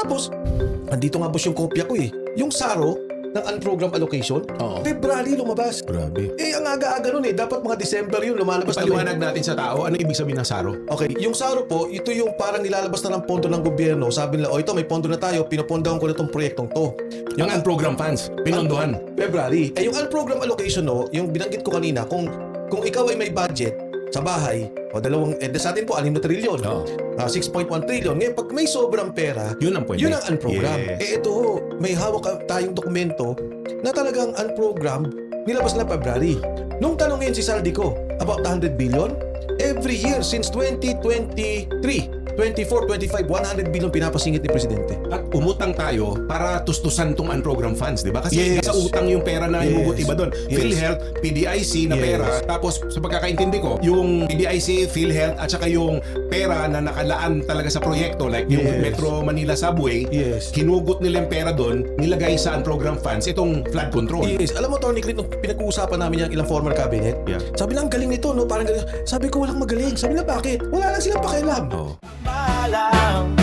Tapos, andito nga boss yung kopya ko eh. Yung SARO ng unprogrammed allocation, Oo. February lumabas. Grabe. Eh, ang aga-aga nun eh. Dapat mga December yun lumalabas na. Ipaliwanag natin sa tao, ano ibig sabihin ng SARO? Okay, yung SARO po, ito yung parang nilalabas na ng pondo ng gobyerno. Sabi nila, ito may pondo na tayo, pinapondahan ko na itong proyektong to. Yung unprogrammed funds, pinondohan. February. Eh, yung unprogrammed allocation, no, yung binanggit ko kanina, kung ikaw ay may budget sa bahay, o sa atin po, 6 na trilyon. Oo. 6.1 trillion. Ngayon, pag may sobrang pera, Yun ang pwede. yun ang unprogrammed. Yes. Eh, ito ho, may hawak tayong dokumento na talagang unprogrammed, nilabas na February. Nung tanongin si Saldico about 100 billion, every year since 2023, 24, 25, 100 billion pinapasingit ni Presidente. At umutang tayo para tustusan tong unprogrammed funds, di ba? Kasi Yes. sa utang yung pera na imugot iba doon. Yes. PhilHealth, PDIC na Yes. pera. Tapos sa pagkakaintindi ko, yung PDIC, PhilHealth at saka yung pera na nakalaan talaga sa proyekto like yung Yes. Metro Manila Subway, Yes. hinugot nila yung pera doon, nilagay sa unprogrammed funds itong flood control. Yes. Alam mo, Tony Clint, nung pinag-uusapan namin yung ilang former cabinet, Yeah. sabi lang, galing nito, no? Parang galing. Sabi ko, walang magaling. Sabi na, bakit? Wala lang silang pakialam. Oh. Malang